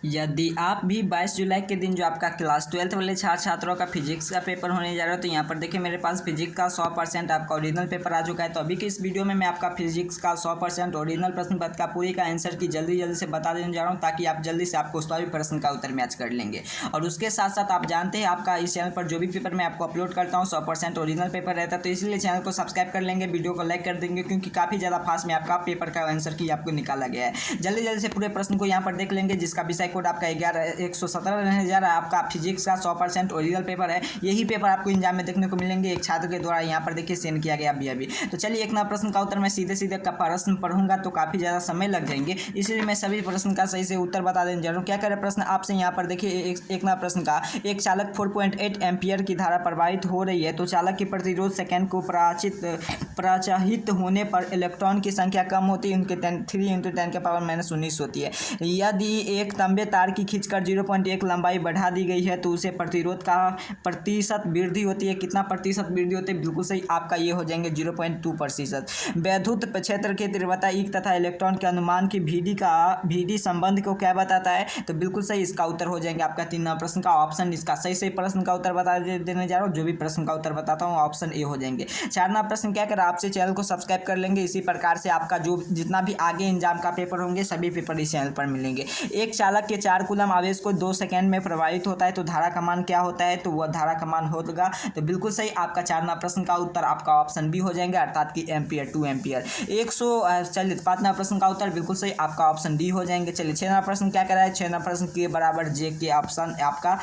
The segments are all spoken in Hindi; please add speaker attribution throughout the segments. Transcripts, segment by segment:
Speaker 1: यदि आप भी 22 जुलाई के दिन जो आपका क्लास 12th वाले छात्र छात्रों का फिजिक्स का पेपर होने जा रहा है, तो यहाँ पर देखिए मेरे पास फिजिक्स का 100% आपका ओरिजिनल पेपर आ चुका है। तो अभी की इस वीडियो में मैं आपका फिजिक्स का 100% ओरिजिनल प्रश्न पत्र का पूरी का आंसर की जल्दी से बता देने जा रहा हूँ, ताकि आप जल्दी से आपको सभी प्रश्न का उत्तर मैच कर लेंगे। और उसके साथ साथ आप जानते हैं आपका इस चैनल पर जो भी पेपर मैं आपको अपलोड करता हूँ 100% ओरिजिनल पेपर रहता है, तो इसलिए चैनल को सब्सक्राइब कर लेंगे, वीडियो को लाइक कर देंगे, क्योंकि काफ़ी ज़्यादा फास्ट में आपका पेपर का आंसर की आपको निकाला गया है। जल्दी से पूरे प्रश्न को यहाँ पर देख लेंगे, जिसका विषय कोड आपका 117 रहने जा रहा है। आपका फिजिक्स का 100% ओरिजिनल पेपर है। यही पेपर आपको एग्जाम में देखने को मिलेंगे, एक छात्र के द्वारा यहाँ पर देखिए सेंड किया गया अभी। तो चलिए एक ना प्रश्न का उत्तर मैं सीधे का प्रश्न पढ़ूंगा तो काफ़ी ज़्यादा समय लग जाएंगे, इसलिए मैं सभी प्रश्न का सही से उत्तर बता देने जा रहा हूँ। क्या करे प्रश्न आपसे यहाँ पर देखिए, एक ना प्रश्न का एक चालक 4.8 एम्पियर की धारा प्रवाहित हो रही है, तो चालक की प्रतिरोध सेकेंड को प्रचाहित होने पर इलेक्ट्रॉन की संख्या कम होती है, उनके 3 × 10⁻⁻�19 होती है। यदि एक तांबे तार की खींचकर 0.1 लंबाई बढ़ा दी गई है, तो उसे प्रतिरोध का प्रतिशत वृद्धि होती है। कितना प्रतिशत वृद्धि होती है? बिल्कुल सही, आपका ये हो जाएंगे 0.2%। वैद्युत क्षेत्र की तीव्रता ई तथा इलेक्ट्रॉन के अनुमान की VD संबंध को क्या बताता है? तो बिल्कुल सही, इसका उत्तर हो जाएंगे आपका 3 प्रश्न का ऑप्शन। इसका सही प्रश्न का उत्तर बता देने जा रहा हूँ। जो भी प्रश्न का उत्तर बताता हूँ ऑप्शन ए हो जाएंगे। 4 प्रश्न क्या कर आपसे चैनल को सब्सक्राइब कर लेंगे, इसी प्रकार से आपका जो जितना भी आगे एग्जाम का पेपर होंगे सभी पेपर इस चैनल पर मिलेंगे। एक चालक के 4 कूलम आवेश को 2 सेकंड में प्रवाहित होता है, तो धारा का मान क्या होता है? तो वह धारा का मान होगा, तो बिल्कुल सही आपका 4 प्रश्न का उत्तर आपका ऑप्शन बी हो जाएंगे, अर्थात कि एम्पियर 2 एम्पियर। 100 चलिए 5 प्रश्न का उत्तर बिल्कुल सही आपका ऑप्शन डी हो जाएंगे। चलिए 6 प्रश्न क्या करा है? 6 प्रश्न के बराबर जे के ऑप्शन आपका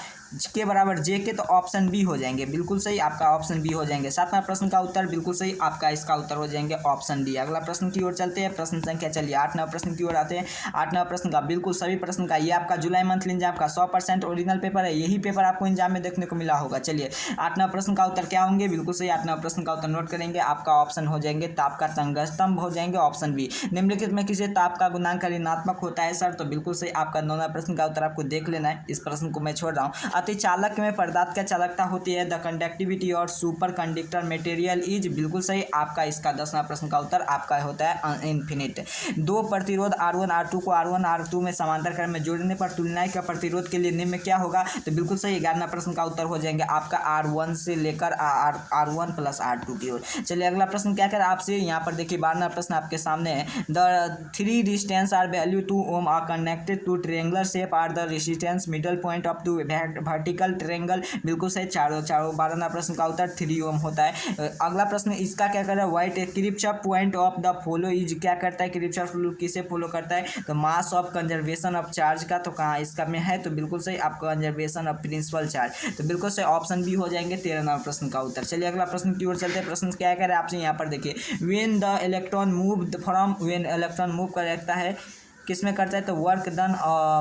Speaker 1: के बराबर जे के, तो ऑप्शन बी हो जाएंगे, बिल्कुल सही आपका ऑप्शन बी हो जाएंगे। 7 प्रश्न का उत्तर बिल्कुल सही आपका, इसका उत्तर हो जाएंगे ऑप्शन डी। अगला प्रश्न की ओर चलते हैं, प्रश्न संख्या चलिए 8 प्रश्न की ओर आते हैं। 8 प्रश्न का बिल्कुल सभी प्रश्न का ये आपका जुलाई मंथली एग्जाम का 100% ओरिजिनल पेपर है। यही पेपर आपको एग्जाम में देखने को मिला होगा। चलिए 8 प्रश्न का उत्तर क्या होंगे? बिल्कुल सही 8 प्रश्न का उत्तर नोट करेंगे, आपका ऑप्शन हो जाएंगे ताप का तंगस्तंभ हो जाएंगे, ऑप्शन बी। निम्नलिखित में किसी ताप का गुणांक ऋणात्मक होता है सर? तो बिल्कुल सही आपका 9 प्रश्न का उत्तर आपको देख लेना है, इस प्रश्न को मैं छोड़ रहा हूँ। अति चालक में पदार्थ क्या चालकता होती है? द कंडक्टिविटी और सुपर कंडक्टर मटेरियल इज, बिल्कुल सही आपका इसका 10 प्रश्न का उत्तर आपका होता है इन्फिनिट। 2 प्रतिरोध R1 R2 को R1 R2 में समांतर क्रम में जोड़ने पर तुलनाई का प्रतिरोध के लिए निम्न क्या होगा? तो बिल्कुल सही 11 प्रश्न का उत्तर हो जाएंगे आपका R1 से लेकर R1 + R2 की ओर। चलिए अगला प्रश्न क्या कर आपसे यहाँ पर देखिए 12 प्रश्न आपके सामने है। The 3 distance are value 2 ohm are connected to triangular shape are the resistance middle point of two vertical triangle, बिल्कुल सही 12 प्रश्न का उत्तर 3 ओम होता है। अगला प्रश्न इसका क्या कर रहा है? White Kirchhoff point of the follow is, क्या करता है? किरचॉफ रूल किसे फॉलो करता है? तो mass of conservation of charge का, तो कहाँ इसका में है? तो बिल्कुल सही आपका कंजर्वेशन ऑफ प्रिंसिपल चार्ज, तो बिल्कुल सही ऑप्शन बी हो जाएंगे 13 प्रश्न का उत्तर। चलिए अगला प्रश्न की ओर चलते हैं। प्रश्न क्या कर रहा है आपसे यहाँ पर देखिए, व्हेन इलेक्ट्रॉन मूव करता है किसमें करता है? तो वर्क डन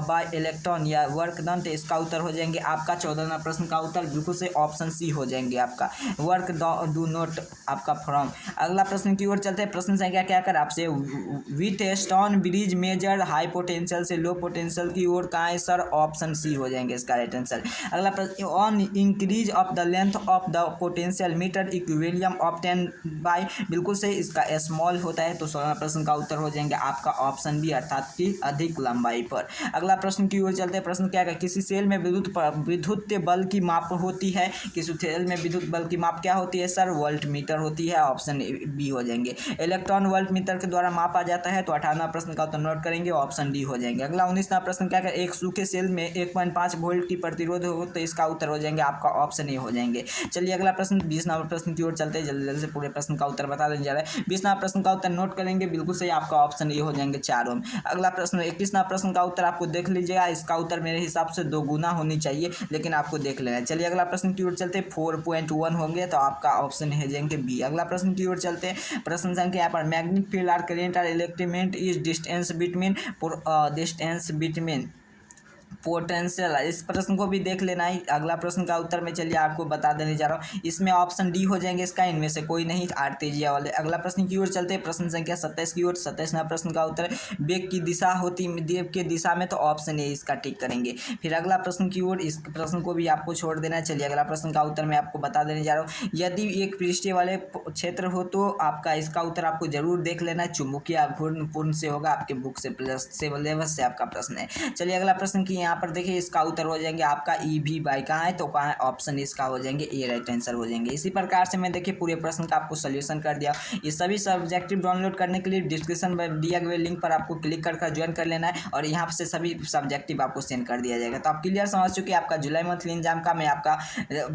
Speaker 1: बाय इलेक्ट्रॉन या वर्क डन, तो इसका उत्तर हो जाएंगे आपका 14 प्रश्न का उत्तर बिल्कुल से ऑप्शन सी हो जाएंगे आपका, वर्क डू नॉट आपका फ्रॉम। अगला प्रश्न की ओर चलते हैं। प्रश्न संख्या क्या कर आपसे, Wheatstone bridge measure high potential से लो पोटेंशियल की ओर कहाँ है सर? ऑप्शन सी हो जाएंगे इसका राइट आंसर। अगला प्रश्न, on increase of the length of the potential meter equilibrium obtain by, बिल्कुल सही इसका स्मॉल होता है, तो 16 प्रश्न का उत्तर हो जाएंगे आपका ऑप्शन बी, अर्थात की अधिक लंबाई पर। अगला प्रश्न की ओर चलते हैं। प्रश्न क्या है, किसी सेल में विद्युत बल की माप होती है, किसी सेल में विद्युत बल की माप क्या होती है सर? वोल्ट मीटर होती है, ऑप्शन बी हो जाएंगे। इलेक्ट्रॉन वोल्ट मीटर के द्वारा मापा जाता है, तो 18 प्रश्न का उत्तर नोट करेंगे, ऑप्शन डी हो जाएंगे। अगला 19 प्रश्न क्या है, एक सूखे सेल में 1.5 वोल्ट की प्रतिरोध हो, तो इसका उत्तर हो जाएंगे आपका ऑप्शन ए हो जाएंगे। चलिए अगला प्रश्न 20 प्रश्न की ओर चलते हैं, जल्दी से पूरे प्रश्न का उत्तर बता देने जा रहा है। 20 प्रश्न का उत्तर नोट करेंगे, बिल्कुल सही आपका ऑप्शन ए हो जाएंगे 4 ओम। अगला प्रश्न 21 प्रश्न का उत्तर आपको देख लीजिएगा, इसका उत्तर मेरे हिसाब से 2 गुना होनी चाहिए, लेकिन आपको देख लेना है। चलिए अगला प्रश्न की ओर चलते हैं। 4.1 होंगे, तो आपका ऑप्शन है जाएंगे बी। अगला प्रश्न की ओर चलते हैं। प्रश्न संख्या यहाँ पर magnetic field are current are electric is distance between potential, इस प्रश्न को भी देख लेना है। अगला प्रश्न का उत्तर में चलिए आपको बता देने जा रहा हूँ, इसमें ऑप्शन डी हो जाएंगे इसका, इनमें से कोई नहीं, आर्तेजिया वाले। अगला प्रश्न की ओर चलते हैं। प्रश्न संख्या 27 की ओर। 27 प्रश्न का उत्तर वेग की दिशा होती वेग की दिशा में, तो ऑप्शन ए इसका टिक करेंगे। फिर अगला प्रश्न की ओर, इस प्रश्न को भी आपको छोड़ देना है। चलिए अगला प्रश्न का उत्तर मैं आपको बता देने जा रहा हूँ, यदि एक पृष्ठीय वाले क्षेत्र हो तो आपका इसका उत्तर आपको जरूर देख लेना है, चुंबकीय घूर्णन पूर्ण से होगा, आपके बुक से प्लस सिलेबस से आपका प्रश्न है। चलिए अगला प्रश्न की यहाँ पर देखिए इसका उत्तर हो जाएंगे आपका EVY। कहाँ है तो कहाँ है, ऑप्शन इसका हो जाएंगे ए राइट आंसर हो जाएंगे। इसी प्रकार से मैं देखिए पूरे प्रश्न का आपको सोल्यूशन कर दिया। ये सभी सब्जेक्टिव डाउनलोड करने के लिए डिस्क्रिप्शन में दिया गए लिंक पर आपको क्लिक कर ज्वाइन कर लेना है और यहाँ से सभी सब्जेक्टिव आपको सेंड कर दिया जाएगा। तो आप क्लियर समझ चुके आपका जुलाई मंथली एग्जाम का मैं आपका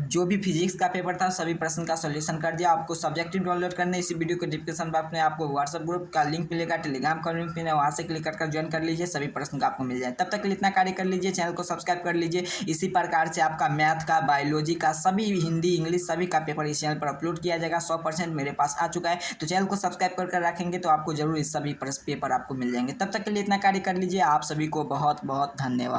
Speaker 1: जो भी फिजिक्स का पेपर था सभी प्रश्न का सोल्यूशन कर दिया। आपको सब्जेक्टिव डाउनलोड करने इसी वीडियो के डिस्क्रिप्शन बॉक्स में आपको व्हाट्सएप ग्रुप का लिंक मिलेगा, टेलीग्राम का लिंक मिलेगा, वहाँ से क्लिक कर ज्वाइन कर लीजिए, सभी प्रश्न का आपको मिल जाए। तब तक के लिए इतना कार्य कर लीजिए, चैनल को सब्सक्राइब कर लीजिए। इसी प्रकार से आपका मैथ का, बायोलॉजी का, सभी हिंदी इंग्लिश सभी का पेपर इस चैनल पर अपलोड किया जाएगा। 100% मेरे पास आ चुका है, तो चैनल को सब्सक्राइब कर रखेंगे तो आपको जरूर इस सभी पेपर आपको मिल जाएंगे। तब तक के लिए इतना कार्य कर लीजिए। आप सभी को बहुत बहुत धन्यवाद।